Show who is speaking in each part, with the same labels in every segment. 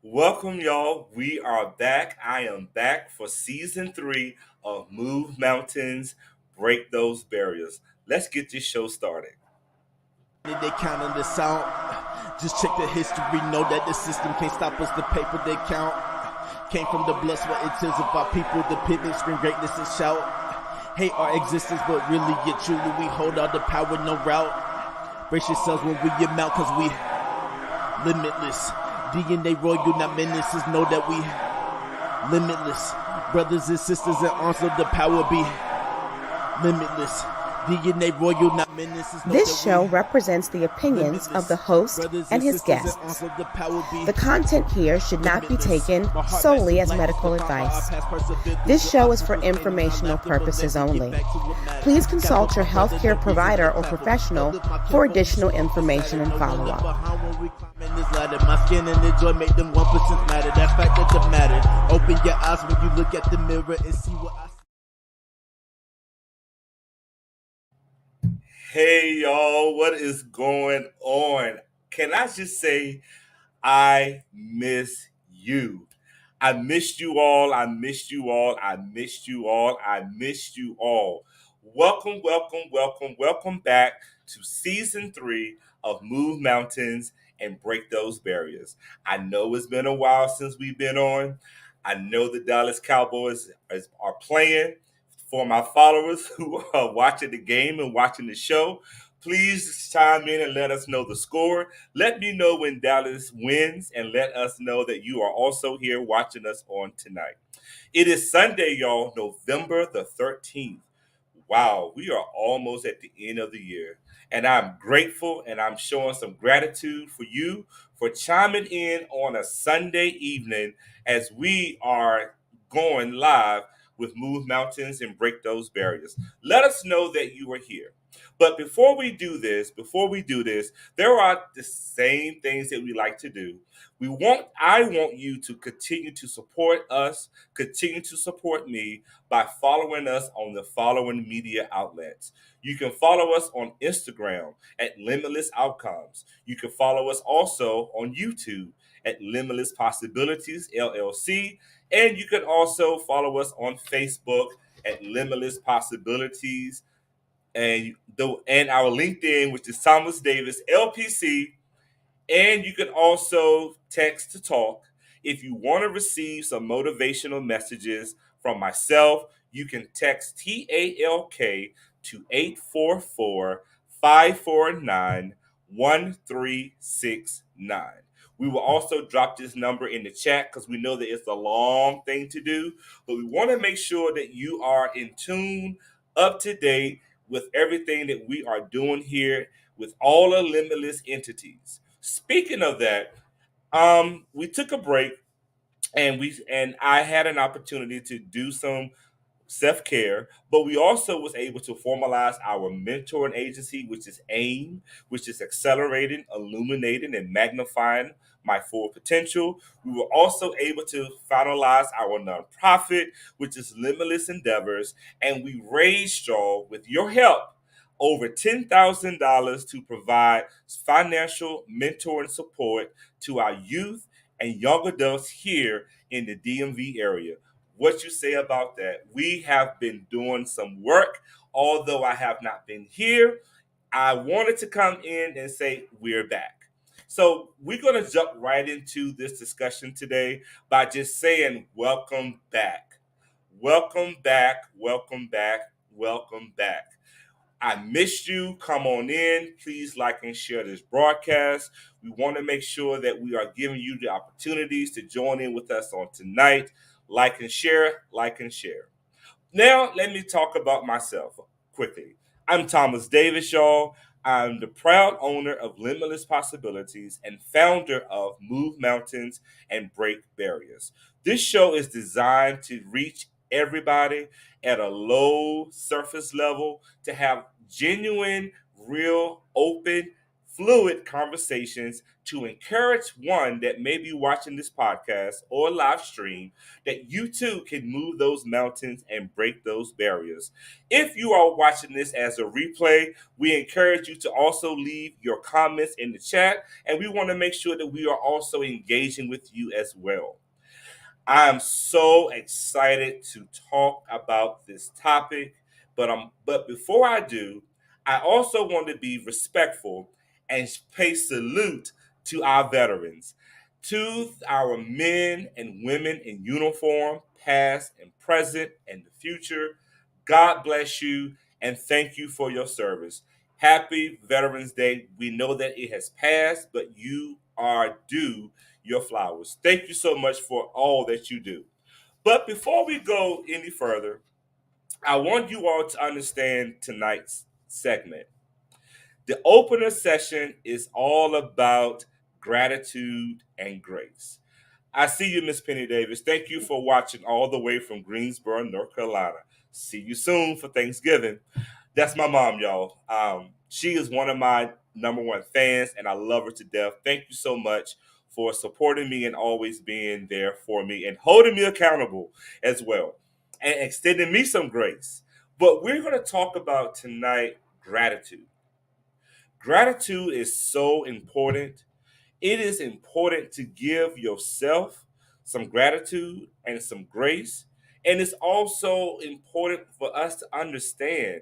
Speaker 1: Welcome, y'all. We are back. I am back for season three of Move Mountains, Break Those Barriers. Let's get this show started.
Speaker 2: They counting this out. Just check the history. Know that the system can't stop us. The paper they count came from the blood, sweat, and tears of our people. The pivot, scream greatness and shout. Hate our existence, but really, yet truly, we hold all the power, no route. Brace yourselves when we amount, cause we limitless. DNA royal, not menaces. Know that we limitless. Brothers and sisters in arms, so the power be limitless. DNA royal, not menaces.
Speaker 3: This show represents the opinions of the host and his guests. The content here should not be taken solely as medical advice. This show is for informational purposes only. Please consult your healthcare provider or professional for additional information and follow-up.
Speaker 2: My skin and the joy make them 1% matter. That fact that matter. Open your eyes when you look at the mirror and see what I see.
Speaker 1: Hey, y'all, what is going on? Can I just say, I miss you. I missed you all. I missed you all. I missed you all. I missed you all. Welcome, welcome, welcome, welcome back to season three of Move Mountains and Break Those Barriers. I know it's been a while since we've been on. I know the Dallas Cowboys are playing. For my followers who are watching the game and watching the show, please chime in and let us know the score. Let me know when Dallas wins and let us know that you are also here watching us on tonight. It is Sunday, y'all, November the 13th. Wow, we are almost at the end of the year. And I'm grateful and I'm showing some gratitude for you for chiming in on a Sunday evening as we are going live with Move Mountains and Break Those Barriers. Let us know that you are here. But before we do this, there are the same things that we like to do. I want you to continue to support us, continue to support me by following us on the following media outlets. You can follow us on Instagram at Limitless Outcomes. You can follow us also on YouTube at Limitless Possibilities LLC. And you can also follow us on Facebook at Limitless Possibilities and our LinkedIn, which is Thomas Davis LPC. And you can also text to talk. If you want to receive some motivational messages from myself, you can text TALK to 844-549-1369. We will also drop this number in the chat because we know that it's a long thing to do, but we want to make sure that you are in tune, up to date with everything that we are doing here with all the limitless entities. Speaking of that, we took a break and I had an opportunity to do some self-care, but we also was able to formalize our mentoring agency, which is AIM, which is accelerating, illuminating, and magnifying my full potential. We were also able to finalize our nonprofit, which is Limitless Endeavors, and we raised y'all with your help over $10,000 to provide financial mentoring support to our youth and young adults here in the DMV area. What you say about that? We have been doing some work, although I have not been here. I wanted to come in and say we're back. So we're going to jump right into this discussion today by just saying welcome back. Welcome back, welcome back, welcome back. I missed you. Come on in. Please like and share this broadcast. We want to make sure that we are giving you the opportunities to join in with us on tonight. Like and share, like and share. Now, let me talk about myself quickly. I'm Thomas Davis, y'all. I'm the proud owner of Limitless Possibilities and founder of Move Mountains and Break Barriers. This show is designed to reach everybody at a low surface level to have genuine, real, open, fluid conversations to encourage one that may be watching this podcast or live stream that you too can move those mountains and break those barriers. If you are watching this as a replay, we encourage you to also leave your comments in the chat, and we want to make sure that we are also engaging with you as well. I'm so excited to talk about this topic, but before I do, I also want to be respectful and pay salute to our veterans, to our men and women in uniform, past and present and the future. God bless you and thank you for your service. Happy Veterans Day. We know that it has passed, but you are due your flowers. Thank you so much for all that you do. But before we go any further, I want you all to understand tonight's segment. The opener session is all about gratitude and grace. I see you, Miss Penny Davis. Thank you for watching all the way from Greensboro, North Carolina. See you soon for Thanksgiving. That's my mom, y'all. She is one of my number one fans, and I love her to death. Thank you so much for supporting me and always being there for me and holding me accountable as well and extending me some grace. But we're going to talk about tonight gratitude. Gratitude is so important. It is important to give yourself some gratitude and some grace. And it's also important for us to understand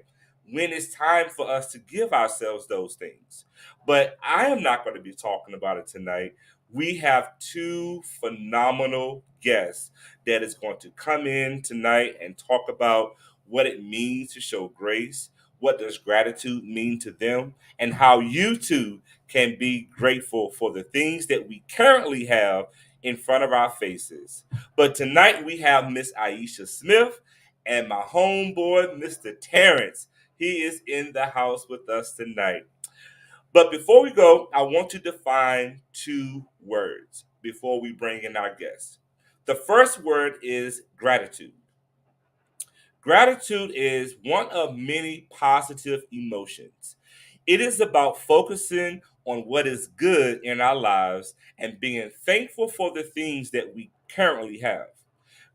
Speaker 1: when it's time for us to give ourselves those things. But I am not going to be talking about it tonight. We have two phenomenal guests that is going to come in tonight and talk about what it means to show grace, what does gratitude mean to them, and how you too can be grateful for the things that we currently have in front of our faces. But tonight we have Miss Aisha Smith and my homeboy, Mr. Terrence. He is in the house with us tonight. But before we go, I want to define two words before we bring in our guests. The first word is gratitude. Gratitude is one of many positive emotions. It is about focusing on what is good in our lives and being thankful for the things that we currently have.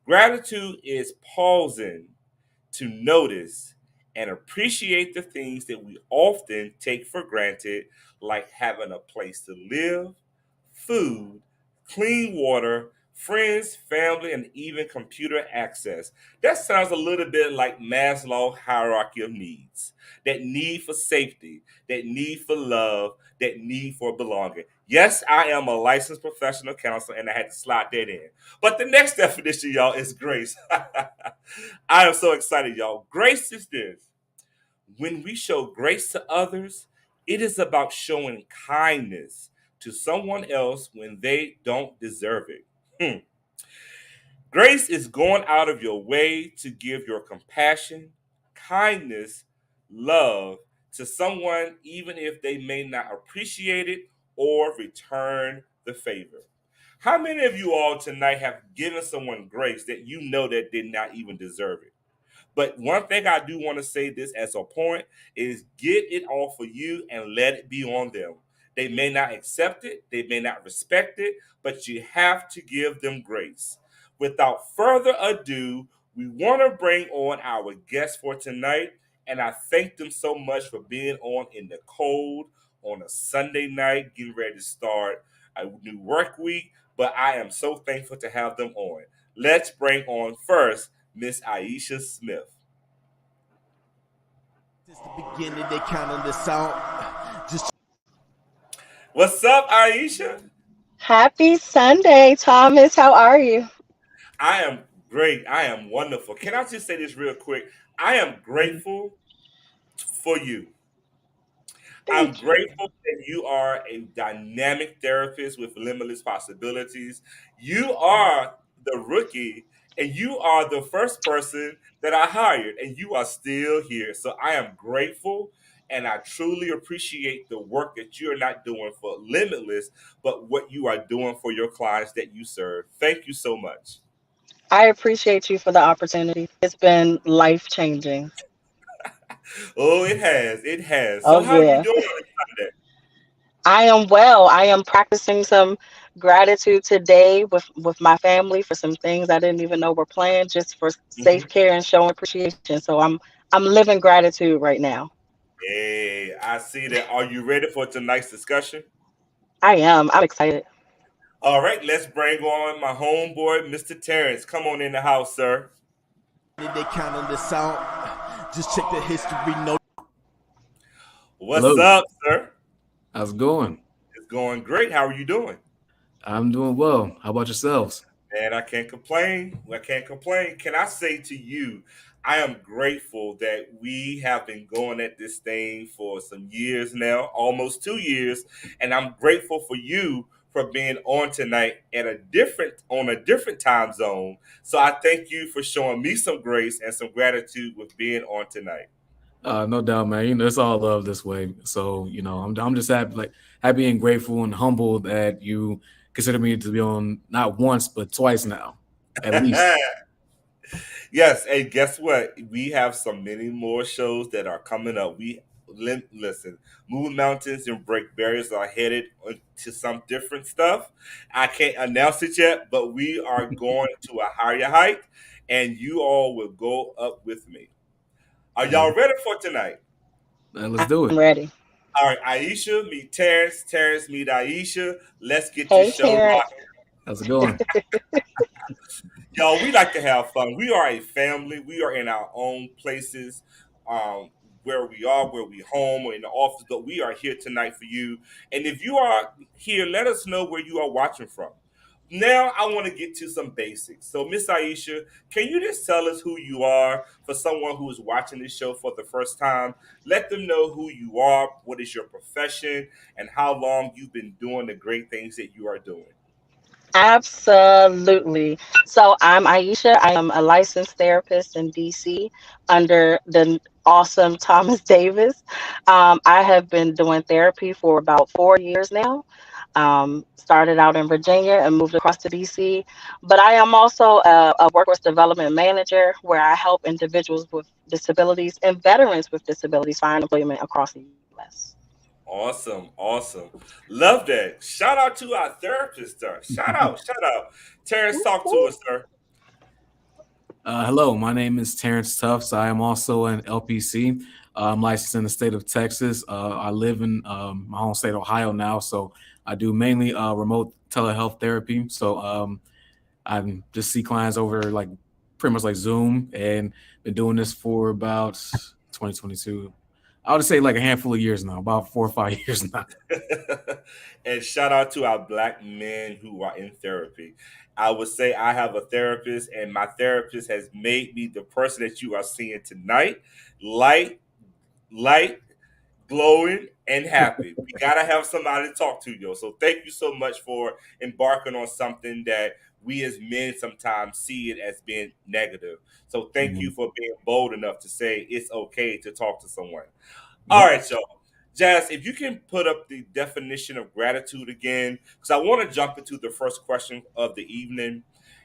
Speaker 1: Gratitude is pausing to notice and appreciate the things that we often take for granted, like having a place to live, food, clean water, friends, family, and even computer access. That sounds a little bit like Maslow's hierarchy of needs. That need for safety, that need for love, that need for belonging. Yes, I am a licensed professional counselor and I had to slide that in. But the next definition, y'all, is grace. I am so excited, y'all. Grace is this. When we show grace to others, it is about showing kindness to someone else when they don't deserve it. Hmm. Grace is going out of your way to give your compassion, kindness, love to someone, even if they may not appreciate it or return the favor. How many of you all tonight have given someone grace that you know that did not even deserve it? But one thing I do want to say this as a point is get it off of you and let it be on them. They may not accept it, they may not respect it, but you have to give them grace. Without further ado, we want to bring on our guests for tonight, and I thank them so much for being on in the cold on a Sunday night, getting ready to start a new work week. But I am so thankful to have them on. Let's bring on first Miss Aisha Smith.
Speaker 2: Since the beginning, they counting this out. Just
Speaker 1: What's up, Aisha?
Speaker 4: Happy Sunday, Thomas. How are you?
Speaker 1: I am great. I am wonderful. Can I just say this real quick? I am grateful for you. I'm
Speaker 4: Thank you.
Speaker 1: grateful that you are a dynamic therapist with limitless possibilities. You are the rookie, and you are the first person that I hired, and you are still here. So I am grateful, and I truly appreciate the work that you're not doing for Limitless, but what you are doing for your clients that you serve. Thank you so much.
Speaker 4: I appreciate you for the opportunity. It's been life changing.
Speaker 1: Oh, it has. It has.
Speaker 4: Oh,
Speaker 1: So how are you
Speaker 4: yeah.
Speaker 1: doing on this Sunday?
Speaker 4: I am well. I am practicing some gratitude today with my family for some things I didn't even know were planned, just for safe
Speaker 1: Mhm.
Speaker 4: care and showing appreciation. So I'm living gratitude right now.
Speaker 1: Hey, I see that. Are you ready for tonight's discussion?
Speaker 4: I am. I'm excited.
Speaker 1: All right, let's bring on my homeboy, Mr. Terrence. Come on in the house, sir.
Speaker 2: They counting this out. Just check the history. No.
Speaker 1: What's
Speaker 5: Hello,
Speaker 1: up, sir?
Speaker 5: how's it going?
Speaker 1: It's going great. How are you doing?
Speaker 5: I'm doing well. How about yourselves?
Speaker 1: Man, I can't complain. I can't complain. Can I say to you, I am grateful that we have been going at this thing for some years now, almost 2 years, and I'm grateful for you for being on tonight at a different time zone. So I thank you for showing me some grace and some gratitude with being on tonight.
Speaker 5: No doubt, man. It's all love this way. So I'm just happy, happy and grateful and humbled that you consider me to be on not once but twice now, at least.
Speaker 1: Yes, and guess what? We have some many more shows that are coming up. Listen, Move Mountains and Break Barriers are headed to some different stuff. I can't announce it yet, but we are going to a higher height, and you all will go up with me. Are
Speaker 5: Uh,
Speaker 1: y'all ready for tonight?
Speaker 5: let's do
Speaker 4: I'm
Speaker 5: it.
Speaker 4: ready.
Speaker 1: All right, Aisha, meet Terrence. Terrence, meet Aisha. Let's get this
Speaker 4: Hey,
Speaker 1: show
Speaker 4: Terrence.
Speaker 1: rocking.
Speaker 5: How's it going?
Speaker 1: Y'all, we like to have fun. We are a family. We are in our own places, um, where we home or in the office, but we are here tonight for you. And if you are here, let us know where you are watching from. Now, I want to get to some basics. So, Miss Aisha, can you just tell us who you are for someone who is watching this show for the first time? Let them know who you are, what is your profession, and how long you've been doing the great things that you are doing.
Speaker 4: Absolutely. So I'm Aisha. I am a licensed therapist in DC under the awesome Thomas Davis. I have been doing therapy for about 4 years now. Started out in Virginia and moved across to DC. But I am also a workforce development manager where I help individuals with disabilities and veterans with disabilities find employment across the US.
Speaker 1: Awesome, awesome. Love that. Shout out to our therapist, sir. Shout out, shout out. Terrence,
Speaker 4: Whoop,
Speaker 1: talk to
Speaker 4: whoop.
Speaker 1: us, sir.
Speaker 5: Hello, my name is Terrence Tufts. I am also an LPC. I'm licensed in the state of Texas. I live in my home state, Ohio now, so I do mainly remote telehealth therapy. So I just see clients over pretty much like Zoom, and been doing this for about 2022. I would say like a handful of years now, about 4 or 5 years now.
Speaker 1: And shout out to our black men who are in therapy. I would say I have a therapist, and my therapist has made me the person that you are seeing tonight. Light, light, glowing, and happy. We gotta have somebody to talk to, yo. So thank you so much for embarking on something that we as men sometimes see it as being negative. So thank you
Speaker 5: Mhm.
Speaker 1: for being bold enough to say it's okay to talk to someone. All
Speaker 5: Yep.
Speaker 1: right, y'all. Jazz, if you can put up the definition of gratitude again, because I want to jump into the first question of the evening.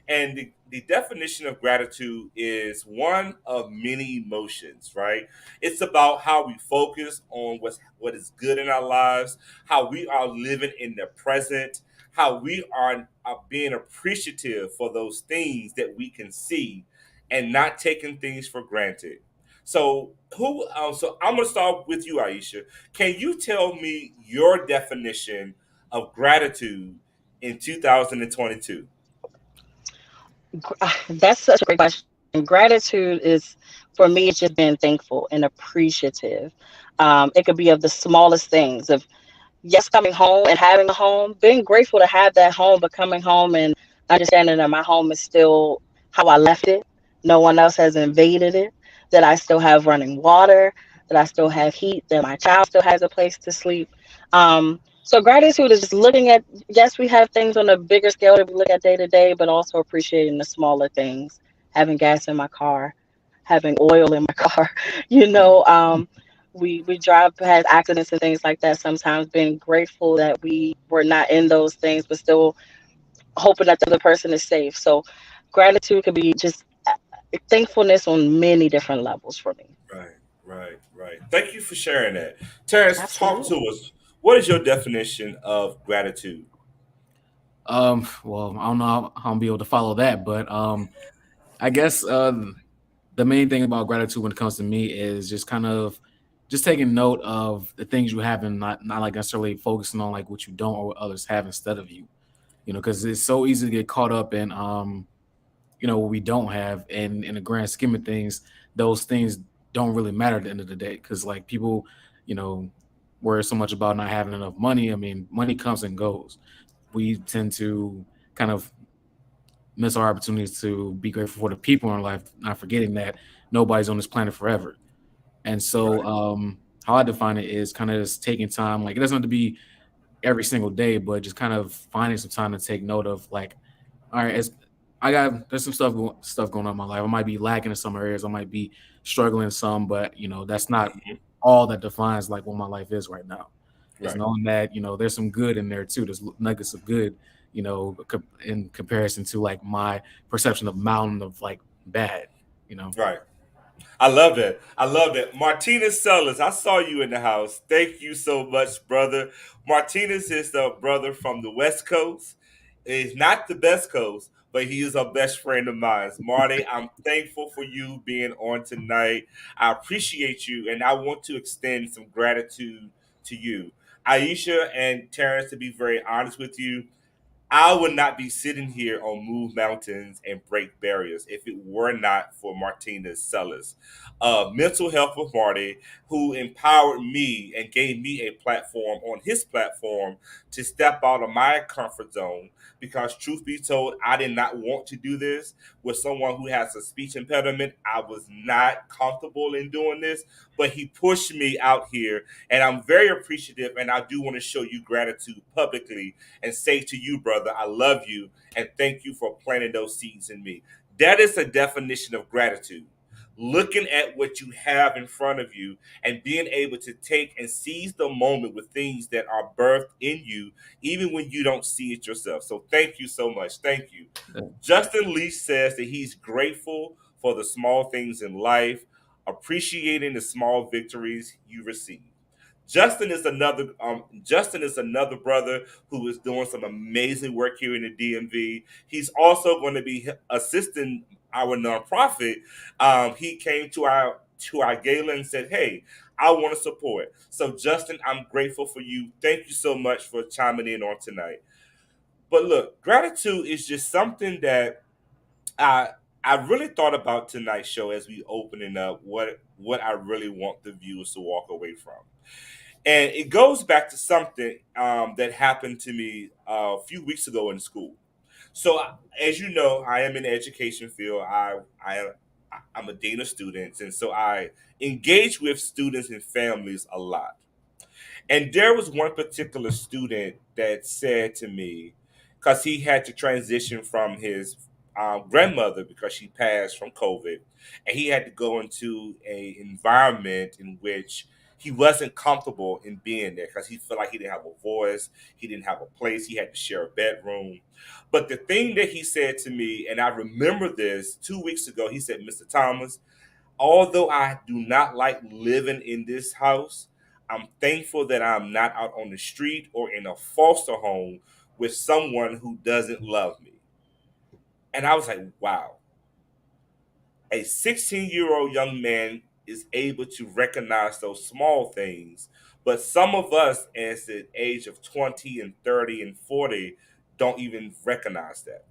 Speaker 1: And the definition of gratitude is one of many emotions, right? It's about how we focus on what is good in our lives, how we are living in the present, how we are being appreciative for those things that we can see and not taking things for granted. So who? So I'm gonna start with you, Aisha. Can you tell me your definition of gratitude in 2022?
Speaker 4: That's such a great question. Gratitude is, for me, it's just being thankful and appreciative. It could be of the smallest things, of yes, coming home and having a home, being grateful to have that home, but coming home and understanding that my home is still how I left it. No one else has invaded it, that I still have running water, that I still have heat, that my child still has a place to sleep. So gratitude is just looking at, yes, we have things on a bigger scale that we look at day to day, but also appreciating the smaller things, having gas in my car, having oil in my car, you know, we drive past accidents and things like that, sometimes being grateful that we were not in those things, but still hoping that the other person is safe. So gratitude could be just thankfulness on many different levels for me.
Speaker 1: Right, right, right. Thank you for sharing that. Terrence, talk to
Speaker 4: Absolutely.
Speaker 1: us. What is your definition of gratitude?
Speaker 5: Well, I don't know how I'll be able to follow that, but I guess the main thing about gratitude when it comes to me is just kind of just taking note of the things you have and not like necessarily focusing on like what you don't or what others have instead of you. You know, because it's so easy to get caught up in what we don't have, and in the grand scheme of things, those things don't really matter at the end of the day. Because like people, you know, worry so much about not having enough money. I mean, money comes and goes. We tend to kind of miss our opportunities to be grateful for the people in our life, not forgetting that nobody's on this planet forever. And so,
Speaker 1: Right.
Speaker 5: how I define it is kind of just taking time. Like it doesn't have to be every single day, but just kind of finding some time to take note of like, all right, as there's some stuff going on in my life. I might be lacking in some areas. I might be struggling in some, but that's not
Speaker 1: Mhm.
Speaker 5: all that defines like what my life is right now. It's
Speaker 1: Right.
Speaker 5: knowing that there's some good in there too. There's nuggets of good, in comparison to like my perception of mountain of like bad. You know.
Speaker 1: Right. I love that. I love that. Martinez Sellers, I saw you in the house. Thank you so much, brother. Martinez is the brother from the West Coast. He's not the best coast, but he is a best friend of mine. Marty, I'm thankful for you being on tonight. I appreciate you, and I want to extend some gratitude to you. Aisha and Terrence, to be very honest with you, I would not be sitting here on Move Mountains and Break Barriers if it were not for Martinez Sellers. Mental Health with Marty, who empowered me and gave me a platform on his platform to step out of my comfort zone. Because, truth be told, I did not want to do this with someone who has a speech impediment. I was not comfortable in doing this, but he pushed me out here, and I'm very appreciative. And I do want to show you gratitude publicly and say to you, brother, I love you and thank you for planting those seeds in me. That is a definition of gratitude. Looking at what you have in front of you and being able to take and seize the moment with things that are birthed in you, even when you don't see it yourself. So, thank you so much. Thank you. Justin Leach says that he's grateful for the small things in life, appreciating the small victories you receive. Justin is another brother who is doing some amazing work here in the DMV. He's also going to be assisting our nonprofit. He came to our gala and said, "Hey, I want to support." So, Justin, I'm grateful for you. Thank you so much for chiming in on tonight. But look, gratitude is just something that I I really thought about tonight's show as we opening up what I really want the viewers to walk away from. And it goes back to something that happened to me a few weeks ago in school. So, as you know, I am in the education field. I'm a dean of students, and so I engage with students and families a lot. And there was one particular student that said to me, because he had to transition from his grandmother because she passed from COVID, and he had to go into a environment in which he wasn't comfortable in being there because he felt like he didn't have a voice, he didn't have a place, he had to share a bedroom. But the thing that he said to me, and I remember this 2 weeks ago, he said, "Mr. Thomas, although I do not like living in this house, I'm thankful that I'm not out on the street or in a foster home with someone who doesn't love me." And I was like, wow, a 16-year-old young man is able to recognize those small things. But some of us, as the age of 20 and 30 and 40, don't even recognize that.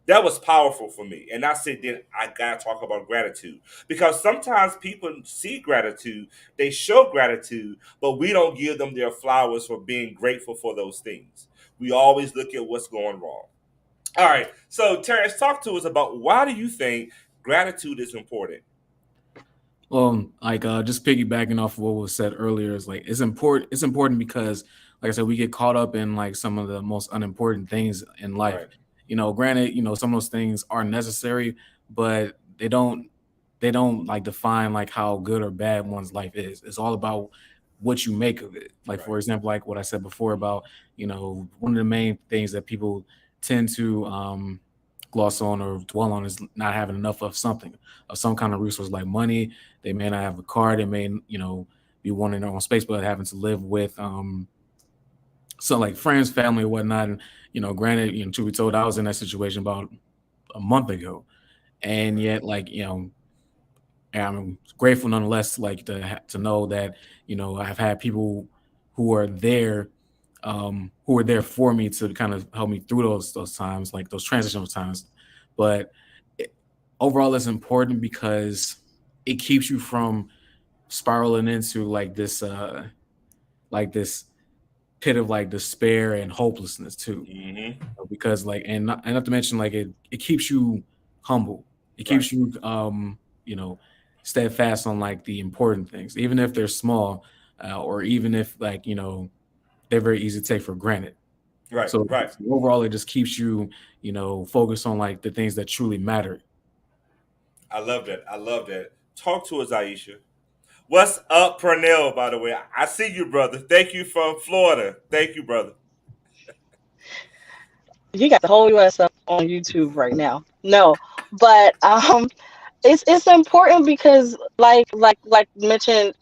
Speaker 1: That was powerful for me. And I said, then I got to talk about gratitude. Because sometimes people see gratitude, they show gratitude, but we don't give them their flowers for being grateful for those things. We always look at what's going wrong. All right. So, Terrence, talk to us about why do you think gratitude is important?
Speaker 5: Well, like just piggybacking off of what was said earlier is like it's important. It's important because, like I said, we get caught up in like some of the most unimportant things in life.
Speaker 1: Right.
Speaker 5: Granted, some of those things are necessary, but they don't like define like how good or bad one's life is. It's all about what you make of it. Like
Speaker 1: Right.
Speaker 5: for example, like what I said before about one of the main things that people tend to gloss on or dwell on is not having enough of something, of some kind of resource like money. They may not have a car. They may be wanting their own space, but having to live with so like friends, family, or whatnot. And granted, to be told, I was in that situation about a month ago, and yet and I'm grateful nonetheless, like to know that I've had people who are there, who are there for me to kind of help me through those times, like those transitional times. But overall, it's important because it keeps you from spiraling into like this pit of like despair and hopelessness too. Because and not to mention like it keeps you humble. It keeps you you know steadfast on like the important things, even if they're small, or even if they're very easy to take for granted. So overall, it just keeps you focused on like the things that truly matter.
Speaker 1: I love that. I love that. Talk to us, Aisha. What's up, Pernell, by the way? I see you, brother. Thank you from Florida. Thank you, brother.
Speaker 4: You got the whole US up on YouTube right now. No, but it's important because like mentioned,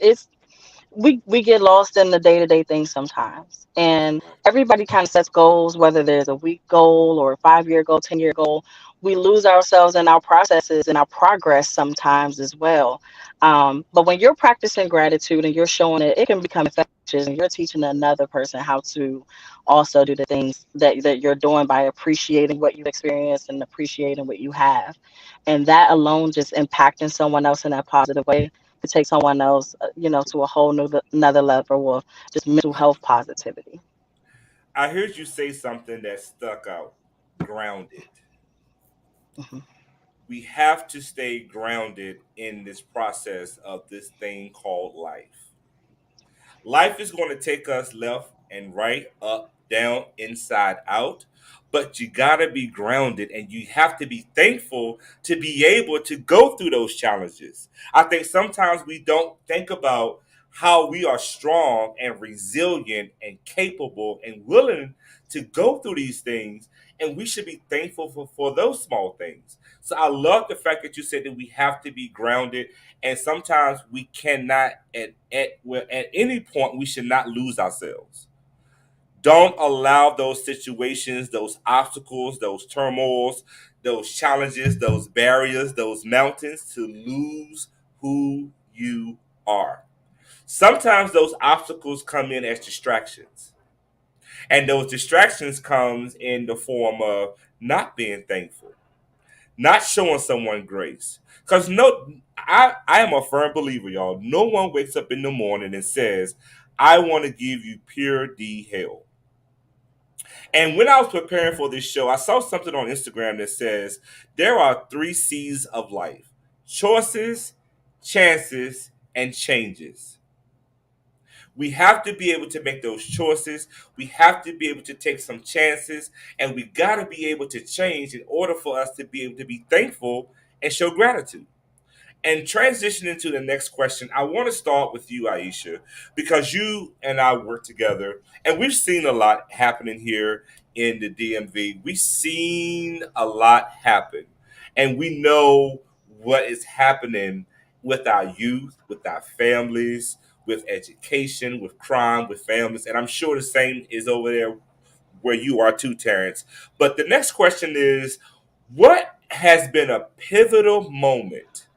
Speaker 4: we get lost in the day-to-day things sometimes, and everybody kind of sets goals, whether there's a week goal or a 5-year goal, 10-year goal. We lose ourselves in our processes and our progress sometimes as well. But when you're practicing gratitude and you're showing it, it can become infectious, and you're teaching another person how to also do the things that you're doing by appreciating what you've experienced and appreciating what you have, and that alone just impacting someone else in that positive way to take someone else, to a whole new another level of just mental health positivity.
Speaker 1: I heard you say something that stuck out. Grounded.
Speaker 4: Hmm.
Speaker 1: We have to stay grounded in this process of this thing called life. Life is going to take us left and right, up, down, inside out. But you got to be grounded and you have to be thankful to be able to go through those challenges. I think sometimes we don't think about how we are strong and resilient and capable and willing to go through these things. And we should be thankful for those small things. So I love the fact that you said that we have to be grounded, and sometimes we cannot at any point we should not lose ourselves. Don't allow those situations, those obstacles, those turmoils, those challenges, those barriers, those mountains to lose who you are. Sometimes those obstacles come in as distractions, and those distractions comes in the form of not being thankful, not showing someone grace. Because I am a firm believer, y'all. No one wakes up in the morning and says, I want to give you pure D hell. And when I was preparing for this show, I saw something on Instagram that says there are 3 C's of life: choices, chances, and changes. We have to be able to make those choices. We have to be able to take some chances, and we got to be able to change in order for us to be able to be thankful and show gratitude. And transitioning to the next question, I want to start with you, Aisha, because you and I work together, and we've seen a lot happening here in the DMV. We've seen a lot happen, and we know what is happening with our youth, with our families, with education, with crime, with families, and I'm sure the same is over there where you are too, Terrence. But the next question is, what has been a pivotal moment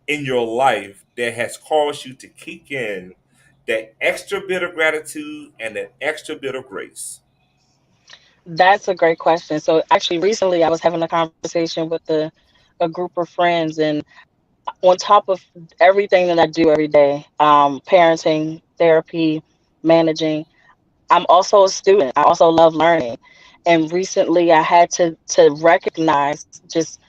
Speaker 1: in your life that has caused you to kick in that extra bit of gratitude and that extra bit of grace?
Speaker 4: That's a great question. So actually, recently I was having a conversation with a group of friends, and on top of everything that I do every day, parenting, therapy, managing, I'm also a student. I also love learning. And recently I had to recognize just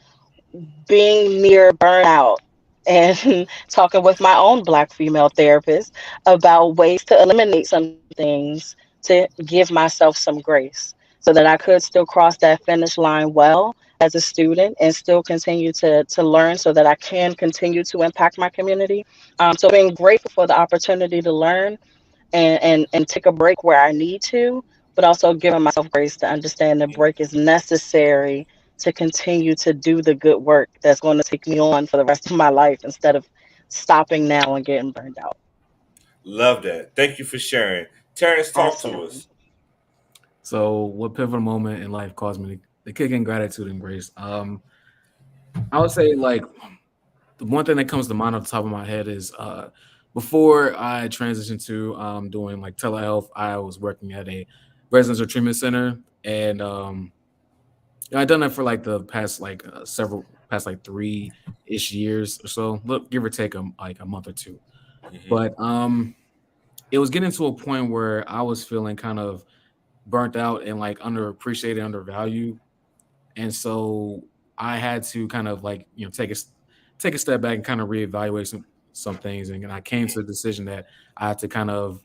Speaker 4: being near burnout and talking with my own Black female therapist about ways to eliminate some things to give myself some grace so that I could still cross that finish line well as a student and still continue to learn so that I can continue to impact my community. So being grateful for the opportunity to learn and take a break where I need to, but also giving myself grace to understand the break is necessary to continue to do the good work that's going to take me on for the rest of my life instead of stopping now and getting burned out.
Speaker 1: Love that. Thank you for sharing. Terrence, talk to
Speaker 4: Absolutely.
Speaker 1: us.
Speaker 5: So, what pivotal moment in life caused me to kick in gratitude and grace? I would say like the one thing that comes to mind off the top of my head is before I transitioned to doing like telehealth, I was working at a residential treatment center, and I've done that for like the past like several past like 3-ish years or so, look, give or take like a month or two.
Speaker 1: Hmm.
Speaker 5: But it was getting to a point where I was feeling kind of burnt out and like underappreciated, undervalued, and so I had to kind of like take a step back and kind of reevaluate some things, and I came to the decision that I had to kind of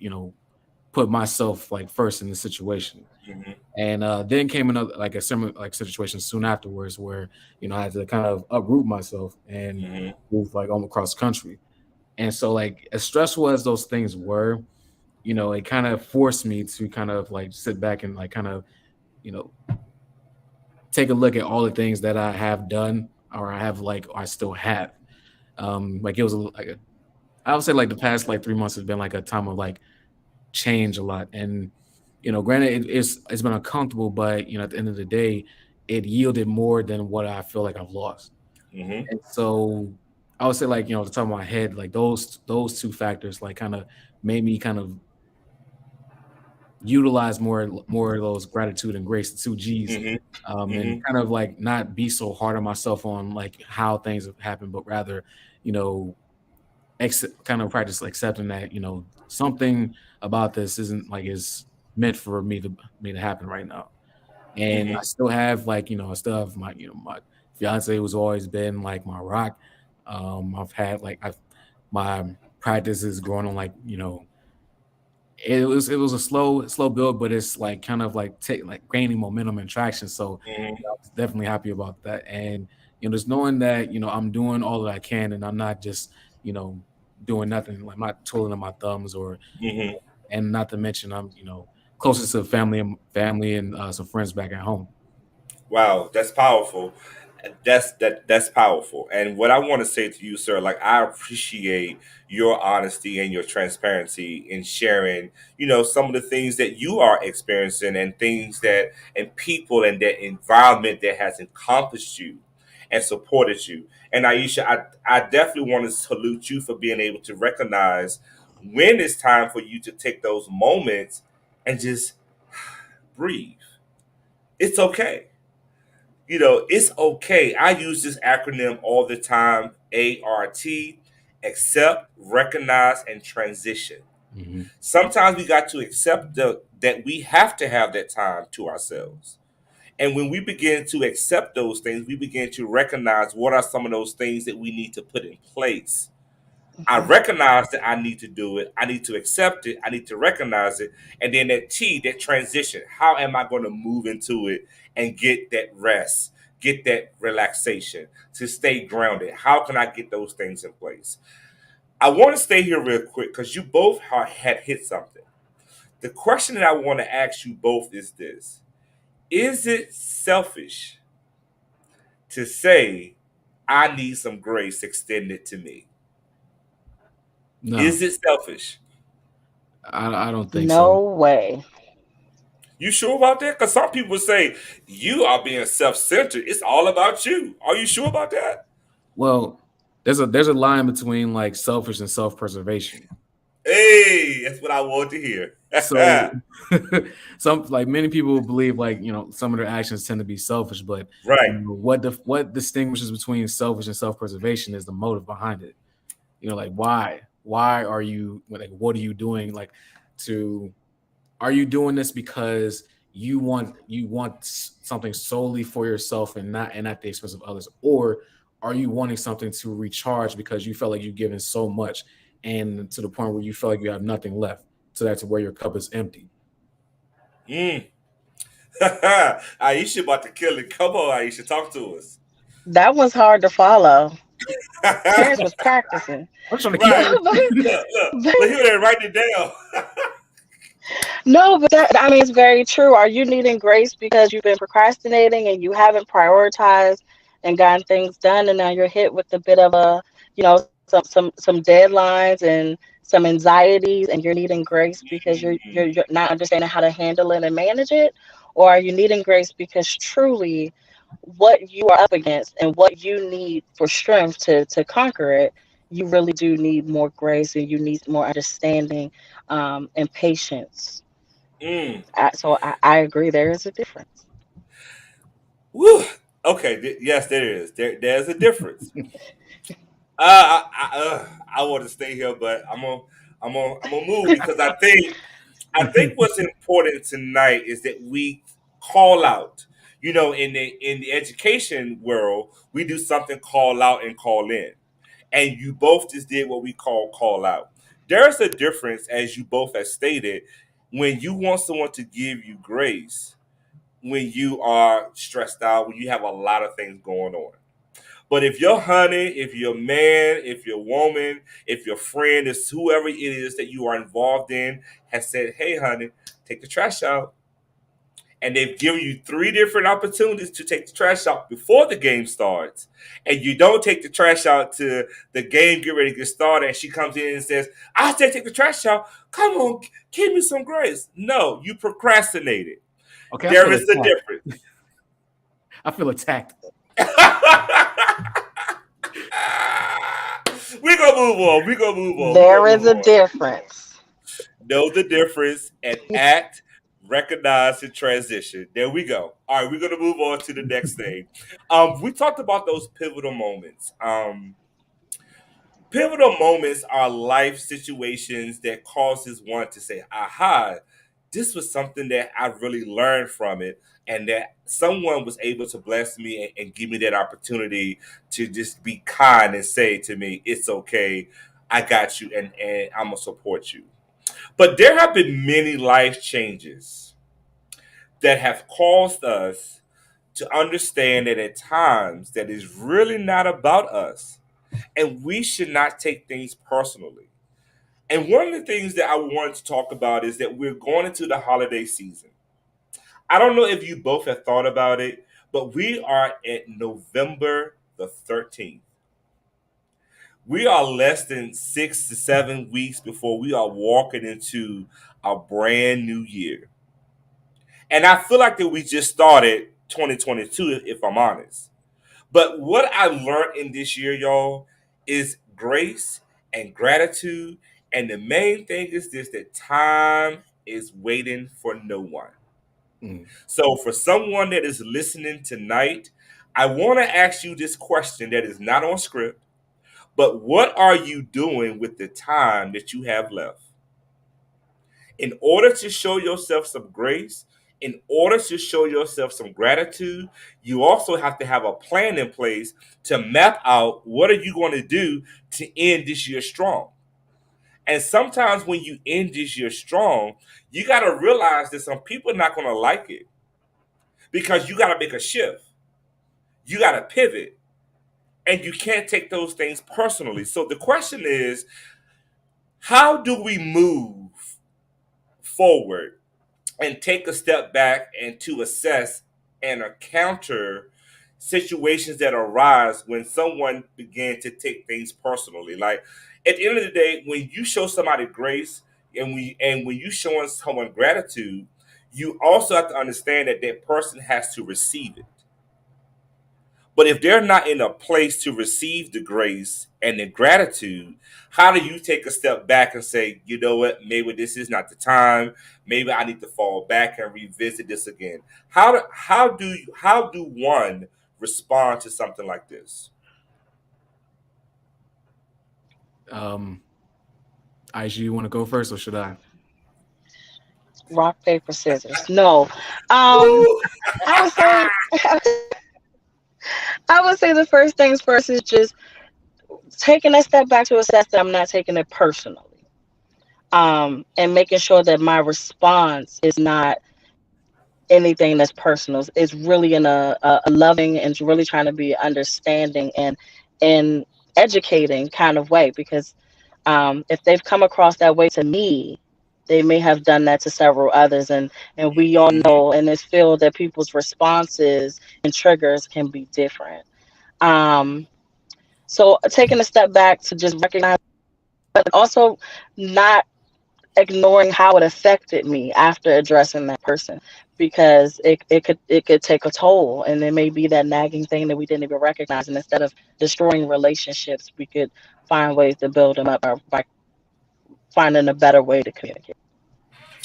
Speaker 5: put myself like first in the situation.
Speaker 1: Hmm.
Speaker 5: And then came another like a similar like situation soon afterwards where I had to kind of uproot myself and
Speaker 1: Hmm.
Speaker 5: move like all across the country. And so like as stressful as those things were, it kind of forced me to kind of like sit back and like kind of you know take a look at all the things that I have done or I have like or I still have. Like it was I would say like the past like 3 months has been like a time of like change a lot. And granted it's been uncomfortable, but at the end of the day, it yielded more than what I feel like I've lost.
Speaker 1: Hmm.
Speaker 5: And so I would say like, at the top of my head, like those two factors like kind of made me kind of utilize more of those gratitude and grace, the two G's,
Speaker 1: Hmm.
Speaker 5: and
Speaker 1: Hmm.
Speaker 5: kind of like not be so hard on myself on like how things have happened, but rather, you know, kind of practice accepting that something about this isn't like is meant for me to happen right now. And I
Speaker 1: Hmm.
Speaker 5: still have like I still have my fiance who's always been like my rock. I've had like I've my practice is growing on like it was a slow build, but it's like kind of like like gaining momentum and traction. So
Speaker 1: Hmm.
Speaker 5: I was definitely happy about that. And just knowing that I'm doing all that I can, and I'm not just you know doing nothing. Like I'm not twiddling my thumbs, or
Speaker 1: Hmm.
Speaker 5: and not to mention I'm closest to family and some friends back at home.
Speaker 1: Wow, that's powerful. That's powerful. And what I want to say to you, sir, like I appreciate your honesty and your transparency in sharing, some of the things that you are experiencing and things that and people and that environment that has encompassed you and supported you. And Aisha, I definitely want to salute you for being able to recognize when it's time for you to take those moments and just breathe. It's okay. It's okay. I use this acronym all the time, ART: accept, recognize, and transition.
Speaker 5: Hmm.
Speaker 1: Sometimes we got to accept that we have to have that time to ourselves. And when we begin to accept those things, we begin to recognize what are some of those things that we need to put in place. I
Speaker 4: Mhm.
Speaker 1: recognize that I need to do it. I need to accept it. I need to recognize it. And then that T, that transition. How am I going to move into it and get that rest, get that relaxation, to stay grounded? How can I get those things in place? I want to stay here real quick because you both had hit something. The question that I want to ask you both is this: is it selfish to say, I need some grace extended to me?
Speaker 5: No,
Speaker 1: Is it selfish?
Speaker 5: I don't think so.
Speaker 4: No way.
Speaker 1: You sure about that? Because some people say you are being self-centered. It's all about you. Are you sure about that?
Speaker 5: Well, there's a line between like selfish and self-preservation.
Speaker 1: Hey, that's what I want to hear.
Speaker 5: So some like many people believe like some of their actions tend to be selfish, but
Speaker 1: Right.
Speaker 5: what distinguishes between selfish and self-preservation is the motive behind it. Like why are you like what are you doing like to are you doing this because you want something solely for yourself and not at the expense of others, or are you wanting something to recharge because you felt like you've given so much and to the point where you feel like you have nothing left, so that's where your cup is empty.
Speaker 1: Mm. Aisha about to kill it. Come on, Aisha, talk to us.
Speaker 4: That was hard to follow. Terrence was practicing.
Speaker 5: I'm trying to keep
Speaker 1: Right.
Speaker 5: up.
Speaker 1: Look here, they're writing it down.
Speaker 4: No, but that, I mean, it's very true. Are you needing grace because you've been procrastinating and you haven't prioritized and gotten things done, and now you're hit with a bit of a, some deadlines and some anxieties, and you're needing grace because you're not understanding how to handle it and manage it? Or are you needing grace because truly what you are up against and what you need for strength to conquer it, you really do need more grace and you need more understanding, and patience.
Speaker 1: Mm.
Speaker 4: So I agree, there is a difference.
Speaker 1: Woo. Okay. Yes, there is. There's a difference. I want to stay here, but I'm gonna move because I think what's important tonight is that we call out. You know, in the education world, we do something call out and call in, and you both just did what we call out. There's a difference, as you both have stated, when you want someone to give you grace when you are stressed out, when you have a lot of things going on. But if your honey, if your man, if your woman, if your friend, is whoever it is that you are involved in, has said, "Hey, honey, take the trash out," and they've given you three different opportunities to take the trash out before the game starts, and you don't take the trash out to the game get ready to get started, and she comes in and says, "I said take the trash out. Come on, give me some grace." No, you procrastinated.
Speaker 5: Okay, I
Speaker 1: There
Speaker 5: feel
Speaker 1: is a
Speaker 5: attacked.
Speaker 1: difference.
Speaker 5: I feel attacked.
Speaker 1: We gonna move on. We gonna move on. We
Speaker 4: There
Speaker 1: gonna
Speaker 4: is
Speaker 1: move
Speaker 4: a
Speaker 1: on.
Speaker 4: difference.
Speaker 1: Know the difference and act, recognize, and transition. There we go. All right, we're gonna move on to the next thing. We talked about those pivotal moments. Pivotal moments are life situations that causes one to say, "Aha, this was something that I really learned from it," and that someone was able to bless me and give me that opportunity to just be kind and say to me, "It's okay, I got you, and I'm gonna support you." But there have been many life changes that have caused us to understand that at times that is really not about us, and we should not take things personally. And one of the things that I wanted to talk about is that we're going into the holiday season. I don't know if you both have thought about it, but we are at November the 13th. We are less than 6 to 7 weeks before we are walking into a brand new year. And I feel like that we just started 2022, if I'm honest. But what I learned in this year, y'all, is grace and gratitude. And the main thing is this, that time is waiting for no one.
Speaker 5: Mm.
Speaker 1: So, for someone that is listening tonight, I want to ask you this question that is not on script, but what are you doing with the time that you have left? In order to show yourself some grace, in order to show yourself some gratitude, you also have to have a plan in place to map out what are you going to do to end this year strong. And sometimes when you end this year strong, you got to realize that some people are not going to like it because you got to make a shift. You got to pivot, and you can't take those things personally. So the question is, how do we move forward and take a step back and to assess and encounter situations that arise when someone began to take things personally? Like, at the end of the day, when you show somebody grace and when you showing someone gratitude, you also have to understand that that person has to receive it. But if they're not in a place to receive the grace and the gratitude, how do you take a step back and say, you know what, maybe this is not the time. Maybe I need to fall back and revisit this again. How do one respond to something like this?
Speaker 5: IG, you want to go first or should I?
Speaker 4: Rock, paper, scissors. No.
Speaker 1: Woo!
Speaker 4: I would say I would say the first things first is just taking a step back to assess that I'm not taking it personally. And making sure that my response is not anything that's personal. It's really in a loving and really trying to be understanding and educating kind of way. Because if they've come across that way to me, they may have done that to several others. And we all
Speaker 1: Mhm.
Speaker 4: know in this field that people's responses and triggers can be different. Um, So taking a step back to just recognize, but also not ignoring how it affected me after addressing that person, because it could take a toll, and it may be that nagging thing that we didn't even recognize, and instead of destroying relationships, we could find ways to build them up by finding a better way to communicate.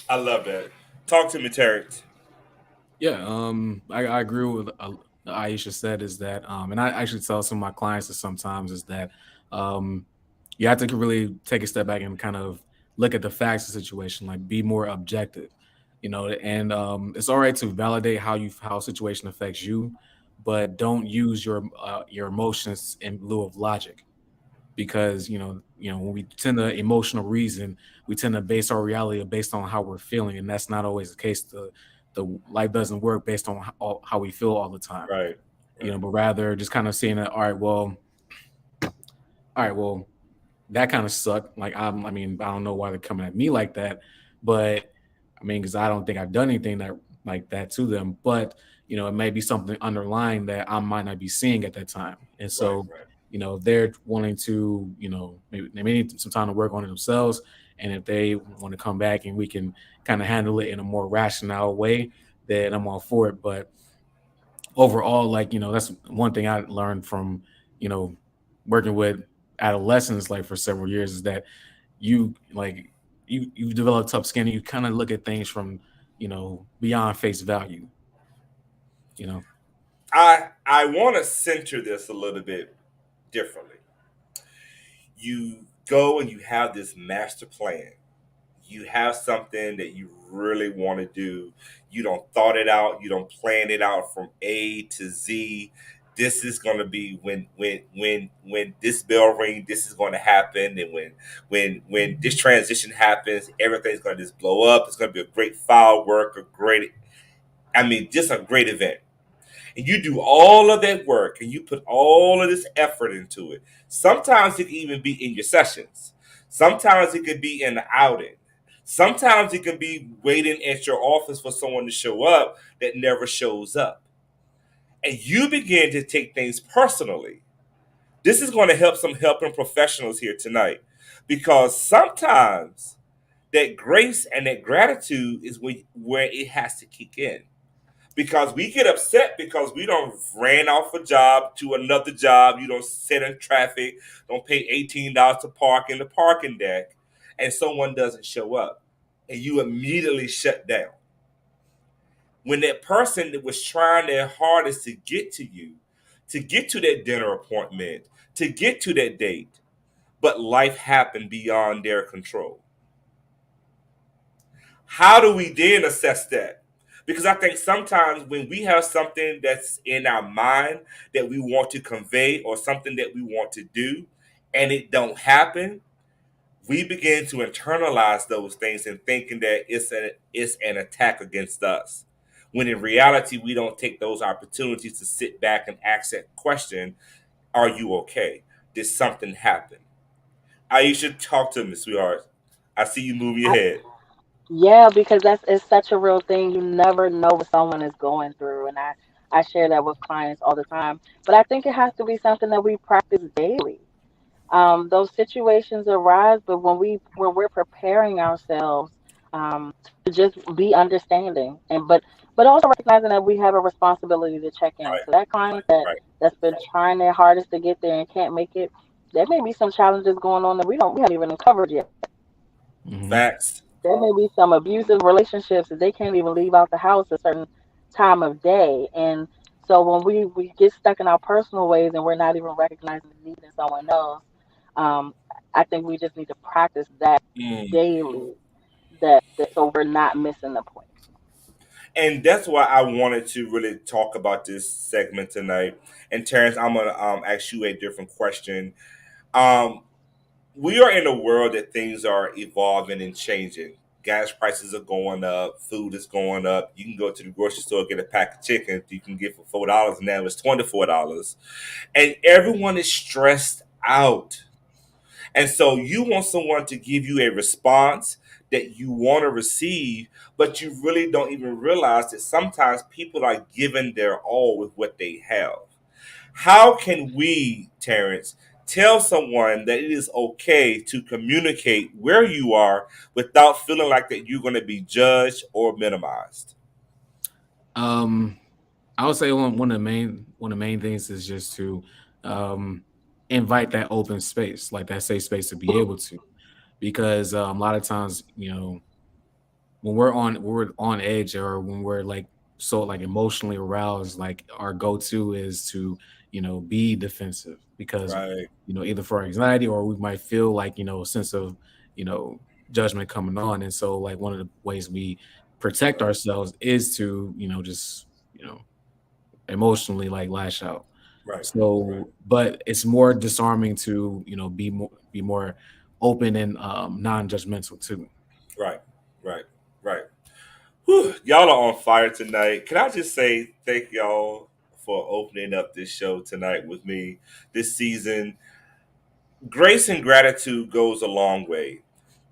Speaker 1: I love that. Talk to me, Terrence.
Speaker 5: Yeah, I agree with Aisha said is that, and I actually tell some of my clients that sometimes is that um, you have to really take a step back and kind of look at the facts of the situation, like be more objective, and it's all right to validate how a situation affects you, but don't use your emotions in lieu of logic, because when we tend to emotional reason, we tend to base our reality based on how we're feeling, and that's not always the case. The life doesn't work based on how we feel all the time,
Speaker 1: Right.
Speaker 5: but rather just kind of seeing that, all right, well, that kind of sucked. Like, I mean, I don't know why they're coming at me like that, but I mean, because I don't think I've done anything that like that to them, but it may be something underlying that I might not be seeing at that time. And
Speaker 1: Right.
Speaker 5: so,
Speaker 1: Right.
Speaker 5: if they're wanting to, maybe they may need some time to work on it themselves, and if they want to come back and we can kind of handle it in a more rational way, then I'm all for it. But overall, like, that's one thing I learned from, working with adolescents, like, for several years, is that you like you develop tough skin, and you kind of look at things from, beyond face value, you know.
Speaker 1: I want to center this a little bit differently. You go and you have this master plan. You have something that you really want to do. You don't thought it out. You don't plan it out from A to Z. This is going to be when this bell ring. This is going to happen, and when this transition happens, everything's going to just blow up. It's going to be a great firework, just a great event. And you do all of that work and you put all of this effort into it. Sometimes it can even be in your sessions. Sometimes it could be in the outing. Sometimes it can be waiting at your office for someone to show up that never shows up. And you begin to take things personally. This is going to help some helping professionals here tonight, because sometimes that grace and that gratitude is where it has to kick in, because we get upset because we don't ran off a job to another job. You don't sit in traffic, don't pay $18 to park in the parking deck, and someone doesn't show up, and you immediately shut down. When that person that was trying their hardest to get to you, to get to that dinner appointment, to get to that date, but life happened beyond their control. How do we then assess that? Because I think sometimes when we have something that's in our mind that we want to convey, or something that we want to do, and it don't happen, we begin to internalize those things and thinking that it's an attack against us. When in reality, we don't take those opportunities to sit back and ask that question: are you okay? Did something happen? Aisha, talk to me, sweetheart. I see you moving your
Speaker 4: I,
Speaker 1: head.
Speaker 4: yeah, because that's it's such a real thing. You never know what someone is going through, and I share that with clients all the time. But I think it has to be something that we practice daily. Those situations arise, but when we're preparing ourselves, to just be understanding, but also recognizing that we have a responsibility to check in.
Speaker 1: Right,
Speaker 4: So that client
Speaker 1: right.
Speaker 4: that's been trying their hardest to get there and can't make it, there may be some challenges going on that we haven't even covered yet.
Speaker 5: Hmm.
Speaker 1: Facts.
Speaker 4: There may be some abusive relationships that they can't even leave out the house a certain time of day. And so when we get stuck in our personal ways and we're not even recognizing the need in someone else, um, I think we just need to practice that
Speaker 1: Mm.
Speaker 4: daily, that so we're not missing the point.
Speaker 1: And that's why I wanted to really talk about this segment tonight. And Terrence, I'm gonna ask you a different question. Um, we are in a world that things are evolving and changing. Gas prices are going up, food is going up. You can go to the grocery store, get a pack of chicken you can get for $4. Now it's $24, and everyone is stressed out. And so you want someone to give you a response that you want to receive, but you really don't even realize that sometimes people are giving their all with what they have. How can we, Terrence, tell someone that it is okay to communicate where you are without feeling like that you're going to be judged or minimized?
Speaker 5: I would say one of the main things is just to invite that open space, like that safe space to be able to, because a lot of times, when we're on edge, or when we're like so like emotionally aroused, like our go-to is to be defensive, because
Speaker 1: Right.
Speaker 5: either for anxiety, or we might feel like a sense of you know judgment coming on. And so like one of the ways we protect ourselves is to just emotionally like lash out.
Speaker 1: Right. Right.
Speaker 5: So but it's more disarming to be more open and non-judgmental too.
Speaker 1: Right. Right. Right. Whew, y'all are on fire tonight. Can I just say thank y'all for opening up this show tonight with me this season? Grace and gratitude goes a long way.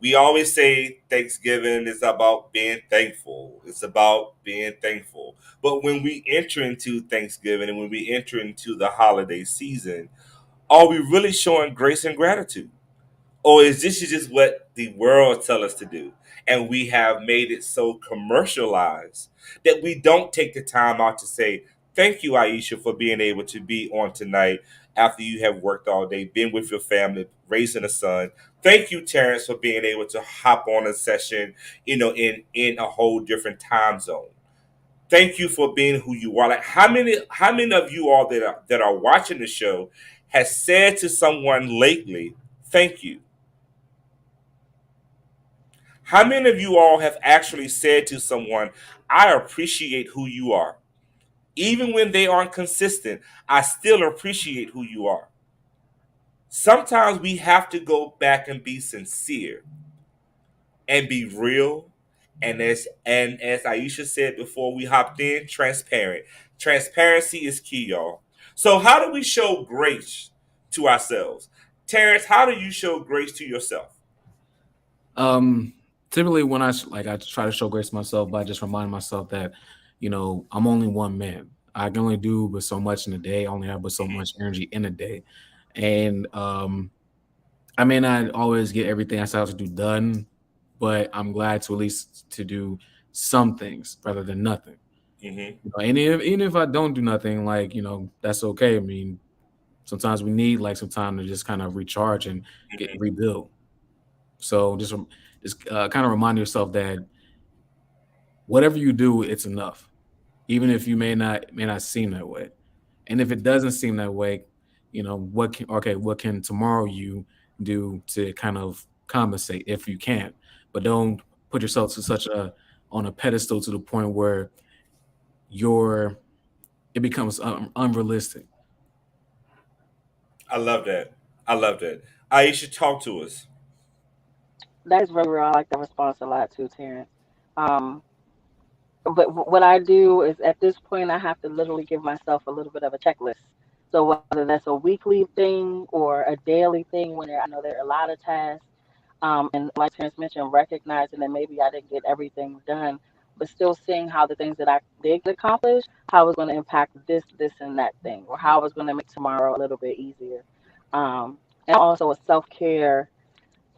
Speaker 1: We always say Thanksgiving is about being thankful. It's about being thankful. But when we enter into Thanksgiving and when we enter into the holiday season, are we really showing grace and gratitude? Or is this just what the world tell us to do? And we have made it so commercialized that we don't take the time out to say, thank you, Aisha, for being able to be on tonight after you have worked all day, been with your family, raising a son. Thank you, Terrence, for being able to hop on a session, in a whole different time zone. Thank you for being who you are. Like how many of you all that are watching the show has said to someone lately, thank you? How many of you all have actually said to someone, I appreciate who you are? Even when they aren't consistent, I still appreciate who you are. Sometimes we have to go back and be sincere and be real. And as Aisha said before we hopped in, transparent. Transparency is key, y'all. So how do we show grace to ourselves? Terrence, how do you show grace to yourself?
Speaker 5: Um, Typically when I try to show grace to myself by just reminding myself that, I'm only one man. I can only do but so much in a day. I only have but so much energy in a day. And I may not always get everything I set out to do done, but I'm glad to at least to do some things rather than nothing.
Speaker 1: Hmm.
Speaker 5: And even if I don't do nothing, like, that's okay. I mean, sometimes we need like some time to just kind of recharge and get
Speaker 1: Hmm.
Speaker 5: rebuild. So just kind of remind yourself that whatever you do, it's enough, even if you may not seem that way. And if it doesn't seem that way, what can tomorrow you do to kind of compensate if you can? But don't put yourself to such a on a pedestal to the point where you're it becomes unrealistic.
Speaker 1: I love that. I love that. Aisha, talk to us.
Speaker 4: That is very real. I like that response a lot too, Terrence. Um, but what I do is at this point, I have to literally give myself a little bit of a checklist. So whether that's a weekly thing or a daily thing, when I know there are a lot of tasks, and like Terrence mentioned, recognizing that maybe I didn't get everything done, but still seeing how the things that I did accomplish, how it's going to impact this, and that thing, or how it's going to make tomorrow a little bit easier. And also a self-care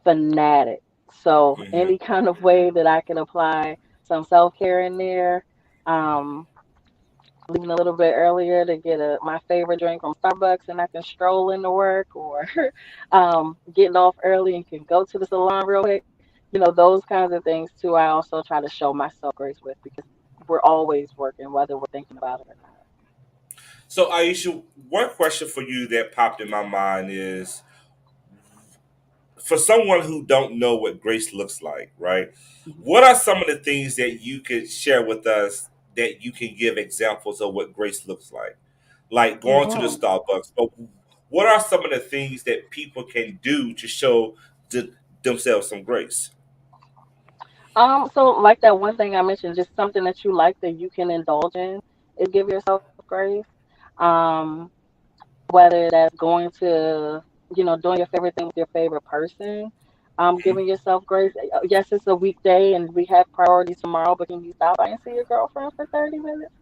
Speaker 4: fanatic. So
Speaker 1: Hmm.
Speaker 4: any kind of way that I can apply some self-care in there, um, leaving a little bit earlier to get my favorite drink from Starbucks and I can stroll into work, or getting off early and can go to the salon real quick. Those kinds of things too. I also try to show myself grace with, because we're always working, whether we're thinking about it or not.
Speaker 1: So, Aisha, one question for you that popped in my mind is, for someone who don't know what grace looks like, right? What are some of the things that you could share with us that you can give examples of what grace looks like? Like going to the
Speaker 4: Hmm.
Speaker 1: Starbucks, but what are some of the things that people can do to show themselves some grace?
Speaker 4: So like that one thing I mentioned, just something that you like that you can indulge in, is give yourself grace. Um, Whether that's going to, doing your favorite thing with your favorite person,
Speaker 1: Mhm.
Speaker 4: giving yourself grace. Yes, it's a weekday and we have priorities tomorrow, but can you stop by and see your girlfriend for 30 minutes?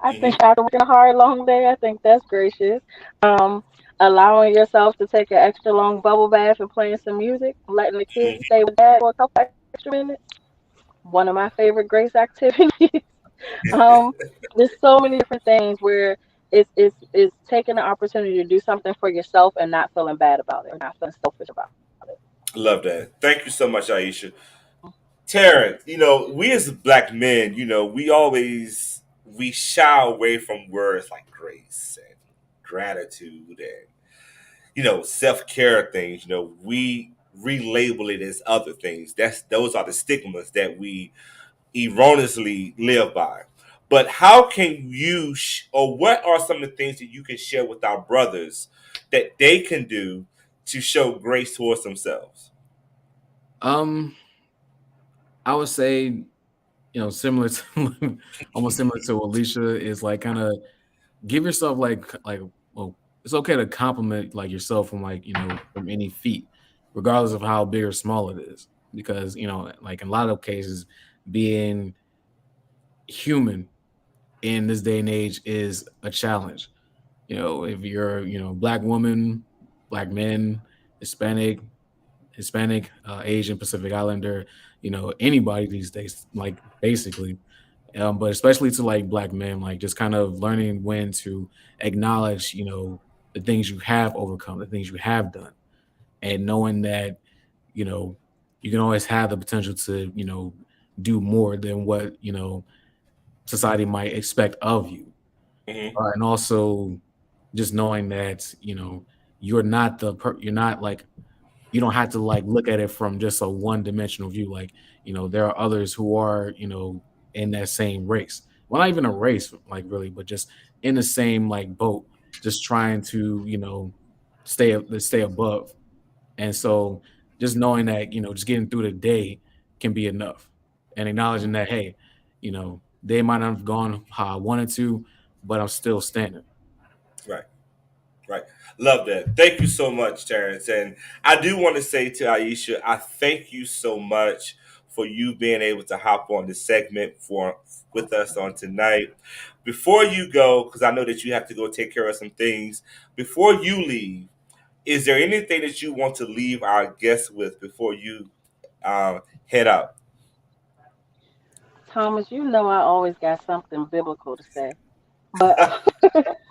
Speaker 4: I think
Speaker 1: Mhm.
Speaker 4: after working a hard, long day, I think that's gracious. Um, allowing yourself to take an extra long bubble bath and playing some music, letting the kids
Speaker 1: Mhm.
Speaker 4: stay with dad for a couple extra minutes. One of my favorite grace activities. um, there's so many different things where it's taking the opportunity to do something for yourself and not feeling bad about it or not feeling selfish about it.
Speaker 1: Love that. Thank you so much, Aisha. Terrence, we as black men, we shy away from words like grace and gratitude and self care things. We relabel it as other things. Those are the stigmas that we erroneously live by. But how can you, or what are some of the things that you can share with our brothers that they can do to show grace towards themselves?
Speaker 5: Um, I would say, similar to almost similar to what Alicia is like, kind of give yourself like well, it's okay to compliment like yourself from like from any feat, regardless of how big or small it is, because like in a lot of cases, being human in this day and age is a challenge. If you're black woman, black men, Hispanic, Asian, Pacific Islander, anybody these days, like basically. But especially to like black men, like just kind of learning when to acknowledge, the things you have overcome, the things you have done, and knowing that, you know, you can always have the potential to, do more than what, society might expect of you.
Speaker 1: Hmm.
Speaker 5: And also just knowing that, you're not like you don't have to like look at it from just a one dimensional view. Like, there are others who are, in that same race. Well, not even a race, like really, but just in the same like boat, just trying to, stay above. And so just knowing that, just getting through the day can be enough. And acknowledging that, hey, they might not have gone how I wanted to, but I'm still standing.
Speaker 1: Right. Right. Love that. Thank you so much, Terrence. And I do want to say to Aisha, I thank you so much for you being able to hop on this segment for with us on tonight. Before you go, because I know that you have to go take care of some things, before you leave, is there anything that you want to leave our guests with before you head out?
Speaker 4: Thomas, you know I always got something biblical to say. But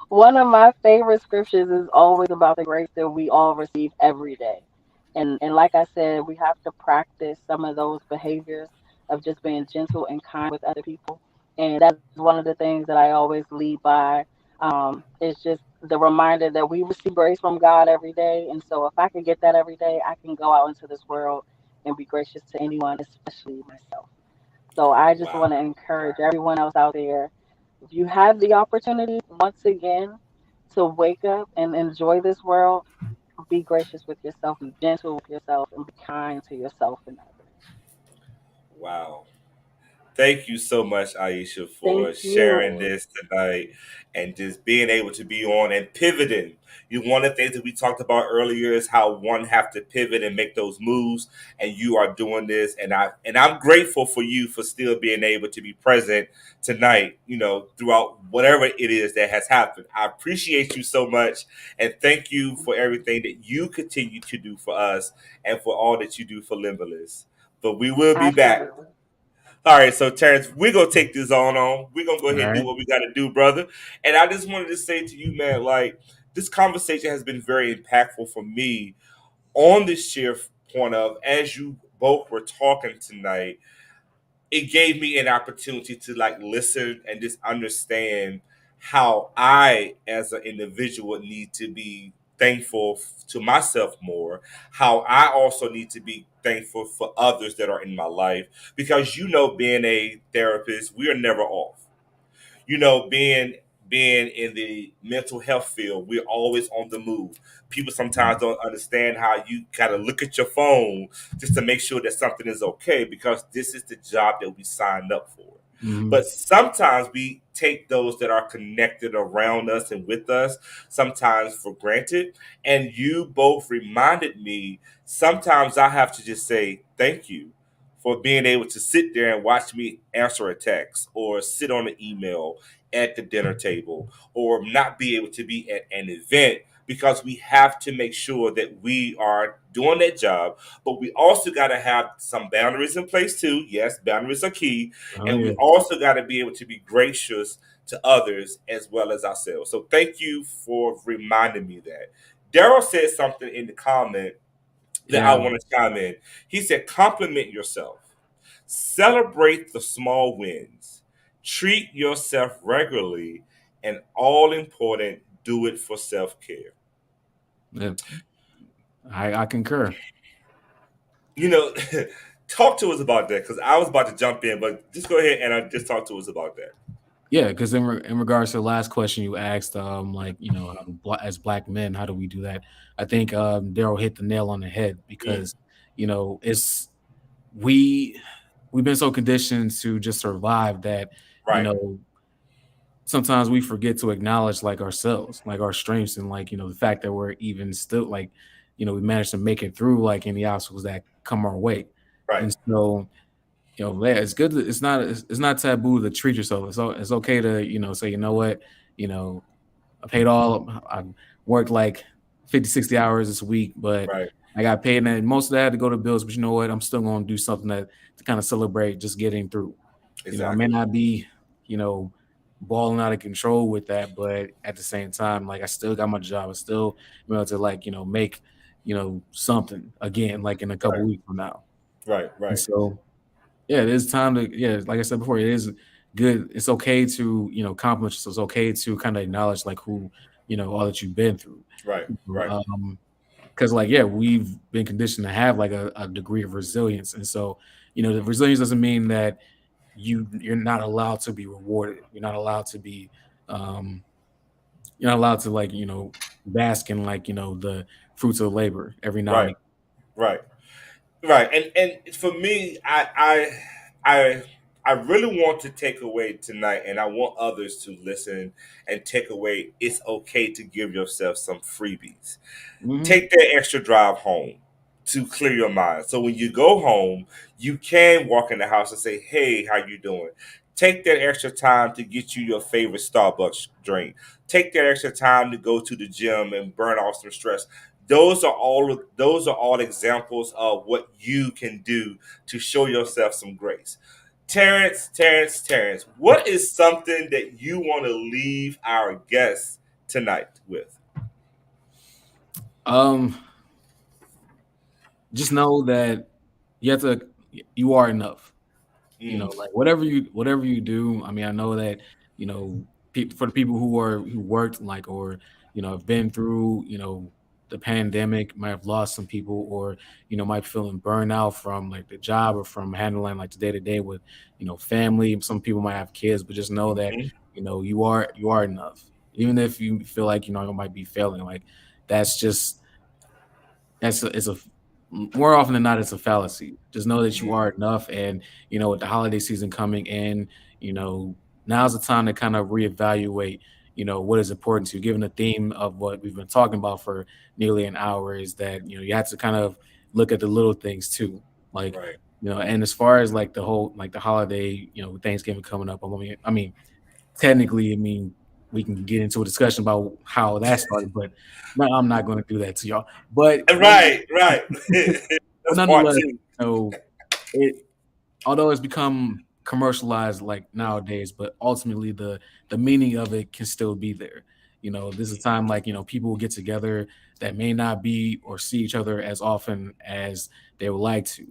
Speaker 4: one of my favorite scriptures is always about the grace that we all receive every day. And like I said, we have to practice some of those behaviors of just being gentle and kind with other people. And that's one of the things that I always lead by. It's just the reminder that we receive grace from God every day. And so if I can get that every day, I can go out into this world and be gracious to anyone, especially myself. So I just
Speaker 1: Wow.
Speaker 4: want to encourage everyone else out there, if you have the opportunity once again to wake up and enjoy this world, be gracious with yourself, be gentle with yourself, and be kind to yourself and others.
Speaker 1: Wow. Thank you so much, Aisha,
Speaker 4: Thank
Speaker 1: for sharing
Speaker 4: you.
Speaker 1: this tonight and just being able to be on and pivoting. One of the things that we talked about earlier is how one have to pivot and make those moves, and you are doing this, and I'm grateful for you for still being able to be present tonight. Throughout whatever it is that has happened. I appreciate you so much, and thank you for everything that you continue to do for us and for all that you do for Limberless. But we will be back.
Speaker 4: Absolutely.
Speaker 1: All right, so Terrence, we're gonna take this on. We're gonna go
Speaker 5: All
Speaker 1: ahead and do
Speaker 5: right.
Speaker 1: what we gotta do, brother. And I just wanted to say to you, man, like this conversation has been very impactful for me on this sheer point of as you both were talking tonight, it gave me an opportunity to like listen and just understand how I, as an individual, need to be thankful to myself more. How I also need to be thankful for others that are in my life because being a therapist, we are never off. Being in the mental health field, we're always on the move. People sometimes don't understand how you gotta look at your phone just to make sure that something is okay because this is the job that we signed up for.
Speaker 5: Mhm.
Speaker 1: But sometimes we take those that are connected around us and with us sometimes for granted. And you both reminded me sometimes I have to just say thank you for being able to sit there and watch me answer a text or sit on an email at the dinner table or not be able to be at an event because we have to make sure that we are doing that job. But we also got to have some boundaries in place too. Yes, boundaries are key.
Speaker 5: Oh,
Speaker 1: And
Speaker 5: yeah.
Speaker 1: we also got to be able to be gracious to others as well as ourselves. So thank you for reminding me that. Daryl said something in the comment that I
Speaker 5: Yeah.
Speaker 1: want to chime in. He said, compliment yourself. Celebrate the small wins. Treat yourself regularly. And all important, do it for self-care.
Speaker 5: Yeah. I concur.
Speaker 1: You know, talk to us about that, because I was about to jump in, but just go ahead and just talk to us about that.
Speaker 5: Yeah, because in regards to the last question you asked, like, you know, as Black men, how do we do that? I think Daryl hit the nail on the head, because you know, we've been so conditioned to just survive that, you
Speaker 1: Right.
Speaker 5: know, sometimes we forget to acknowledge like ourselves, like our strengths, and like, you know, the fact that we're even still like, you know, we managed to make it through like any obstacles that come our way.
Speaker 1: Right.
Speaker 5: And so, you know, yeah, it's good. It's not taboo to treat yourself. It's okay to, you know, say, you know what, you know, I worked like 50, 60 hours this week, but
Speaker 1: Right.
Speaker 5: I got paid, and most of that had to go to bills. But you know what? I'm still going to do something to kind of celebrate just getting through.
Speaker 1: Exactly.
Speaker 5: You know, I may not be, you know, balling out of control with that, but at the same time, like, I still got my job. I still be able to, like, you know, make, you know, something again, like in a couple weeks from now.
Speaker 1: Right.
Speaker 5: And so, yeah, it is time to, yeah, like I said before, it is good. It's okay to, you know, compliment yourself. It's okay to kind of acknowledge like who, you know, all that you've been through.
Speaker 1: Right. Right.
Speaker 5: Because like, yeah, we've been conditioned to have like a degree of resilience. And so, you know, the resilience doesn't mean that you're not allowed to be rewarded. You're not allowed to be, you're not allowed to, like, you know, bask in, like, you know, the fruits of labor every now and
Speaker 1: Right. Right. Right. And for me, I really want to take away tonight, and I want others to listen and take away, it's okay to give yourself some freebies.
Speaker 5: again.
Speaker 1: Take that extra drive home to clear your mind. So when you go home, you can walk in the house and say, "Hey, how you doing?" Take that extra time to get you your favorite Starbucks drink. Take that extra time to go to the gym and burn off some stress. Those are all examples of what you can do to show yourself some grace. Terrence, what is something that you want to leave our guests tonight with?
Speaker 5: Just know that you are enough. You know, like whatever you do. I mean, I know that, you know, for the people who worked like, or, you know, have been through, you know, the pandemic, might have lost some people, or, you know, might be feeling burnout from like the job, or from handling like the day to day with, you know, family. Some people might have kids, but just know that, you know, you are enough. Even if you feel like, you know, you might be failing, like it's a more often than not, it's a fallacy. Just know that you are enough. And, you know, with the holiday season coming in, you know, now's the time to kind of reevaluate, you know, what is important to you. Given the theme of what we've been talking about for nearly an hour, is that, you know, you have to kind of look at the little things too. Like,
Speaker 1: Right.
Speaker 5: you know, and as far as like the whole, like the holiday, you know, Thanksgiving coming up, I mean, technically, I mean, we can get into a discussion about how that started, but no, I'm not going to do that to y'all. But
Speaker 1: Right. That's part
Speaker 5: nonetheless,
Speaker 1: two.
Speaker 5: you know, although it's become commercialized like nowadays, but ultimately the meaning of it can still be there. You know, this is a time, like, you know, people will get together that may not be or see each other as often as they would like to.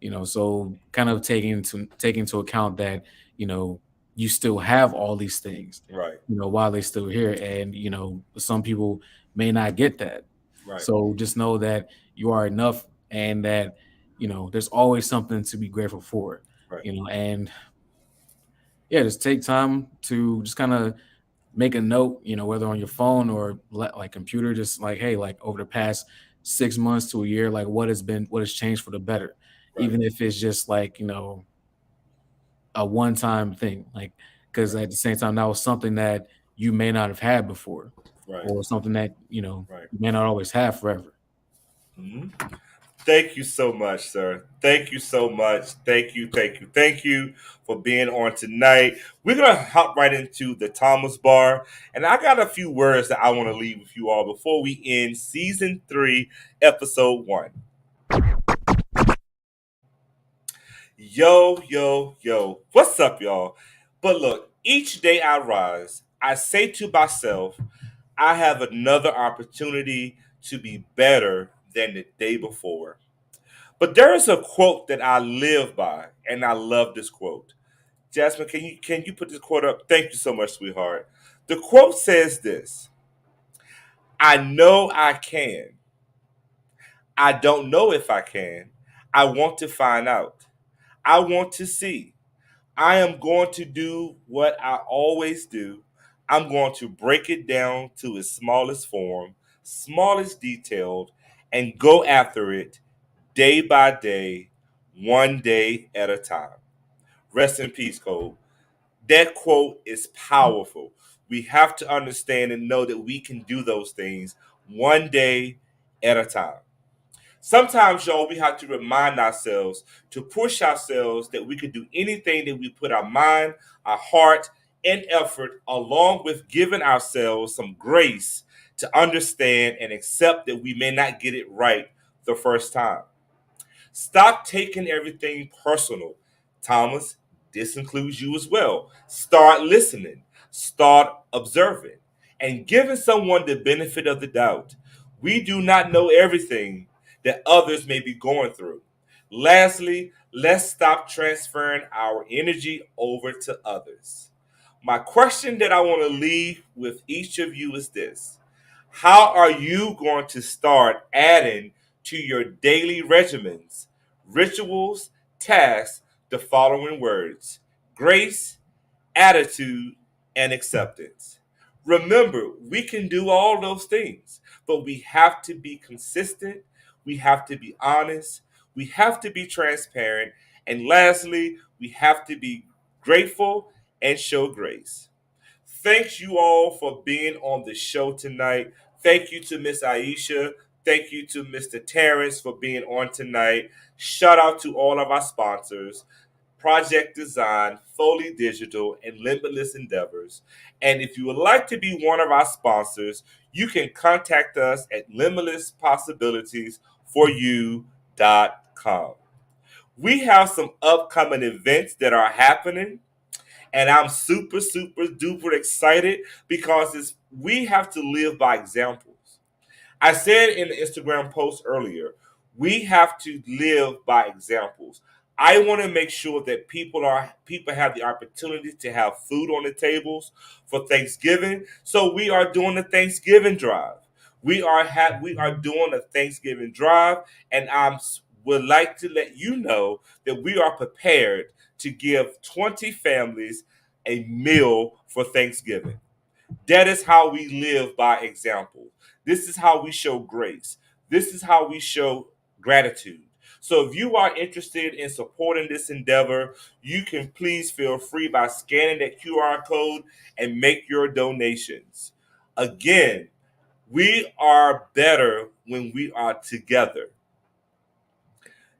Speaker 5: You know, so kind of taking into account that, you know, you still have all these things,
Speaker 1: Right.
Speaker 5: you know, while they're still here. And, you know, some people may not get that.
Speaker 1: Right.
Speaker 5: So just know that you are enough, and that, you know, there's always something to be grateful for,
Speaker 1: Right.
Speaker 5: you know. And yeah, just take time to just kind of make a note, you know, whether on your phone or like computer, just like, hey, like over the past 6 months to a year, like what has changed for the better,
Speaker 1: Right.
Speaker 5: even if it's just like, you know, a one-time thing, like, because at the same time, that was something that you may not have had before,
Speaker 1: Right.
Speaker 5: or something that, you know,
Speaker 1: Right.
Speaker 5: you may not always have forever.
Speaker 1: Mhm. Thank you so much, sir. Thank you so much. Thank you, thank you, thank you for being on tonight. We're going to hop right into the Thomas Bar. And I got a few words that I want to leave with you all before we end season 3, episode 1. Yo, yo, yo. What's up, y'all? But look, each day I rise, I say to myself, I have another opportunity to be better than the day before. But there is a quote that I live by, and I love this quote. Jasmine, can you put this quote up? Thank you so much, sweetheart. The quote says this: I know I can. I don't know if I can. I want to find out. I want to see. I am going to do what I always do. I'm going to break it down to its smallest form, smallest detailed, and go after it day by day, one day at a time. Rest in peace, Cole. That quote is powerful. We have to understand and know that we can do those things one day at a time. Sometimes, y'all, we have to remind ourselves to push ourselves that we can do anything that we put our mind, our heart, and effort, along with giving ourselves some grace to understand and accept that we may not get it right the first time. Stop taking everything personal. Thomas, this includes you as well. Start listening, start observing, and giving someone the benefit of the doubt. We do not know everything that others may be going through. Lastly, let's stop transferring our energy over to others. My question that I want to leave with each of you is this: how are you going to start adding to your daily regimens, rituals, tasks, the following words: grace, attitude, and acceptance? Remember, we can do all those things, but we have to be consistent, we have to be honest, we have to be transparent, and lastly, we have to be grateful and show grace. Thanks you all for being on the show tonight. Thank you to Miss Aisha. Thank you to Mr. Terrence for being on tonight. Shout out to all of our sponsors: Project Design, Foley Digital, and Limitless Endeavors. And if you would like to be one of our sponsors, you can contact us at limitlesspossibilitiesforyou.com. We have some upcoming events that are happening, and I'm super, super duper excited because we have to live by examples. I said in the Instagram post earlier, we have to live by examples. I want to make sure that people have the opportunity to have food on the tables for Thanksgiving. So we are doing the Thanksgiving drive. We are doing a Thanksgiving drive, and I would like to let you know that we are prepared to give 20 families a meal for Thanksgiving. That is how we live by example. This is how we show grace. This is how we show gratitude. So if you are interested in supporting this endeavor, you can please feel free by scanning that QR code and make your donations. Again, we are better when we are together.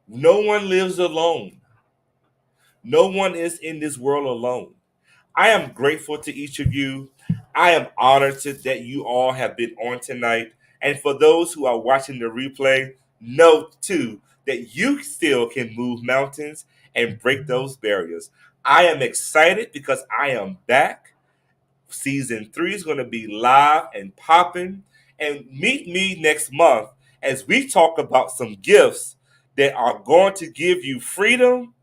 Speaker 1: No one lives alone. No one is in this world alone. I am grateful to each of you. I am honored that you all have been on tonight. And for those who are watching the replay, note too that you still can move mountains and break those barriers. I am excited because I am back. Season 3 is going to be live and popping. And meet me next month as we talk about some gifts that are going to give you freedom,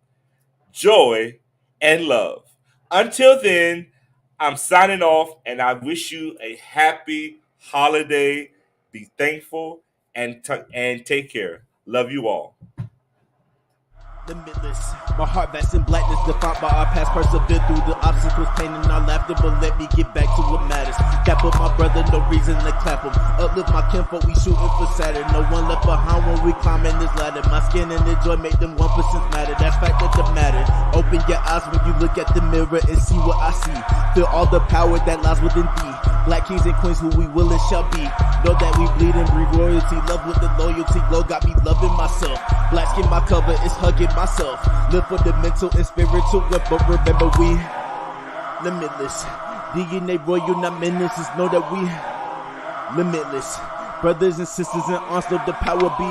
Speaker 1: joy, and love. Until then, I'm signing off, and I wish you a happy holiday. Be thankful and take care. Love you all.
Speaker 2: Limitless. My heart vast in blackness, defined by our past, persevere through the obstacles, pain and our laughter, but let me get back to what matters. Cap up my brother, no reason to clap him. Uplift my kinfolk, we shooting for Saturn. No one left behind when we climbing this ladder. My skin and the joy make them 1% matter. That fact that the matter. Open your eyes when you look at the mirror and see what I see. Feel all the power that lies within thee. Black kings and queens who we will and shall be. Know that we bleed and breathe royalty. Love with the loyalty glow got me loving myself. Black skin my cover is hugging myself. Live for the mental and spiritual, but remember we limitless. DNA royal, not menaces. Know that we limitless. Brothers and sisters in arms, know the power be.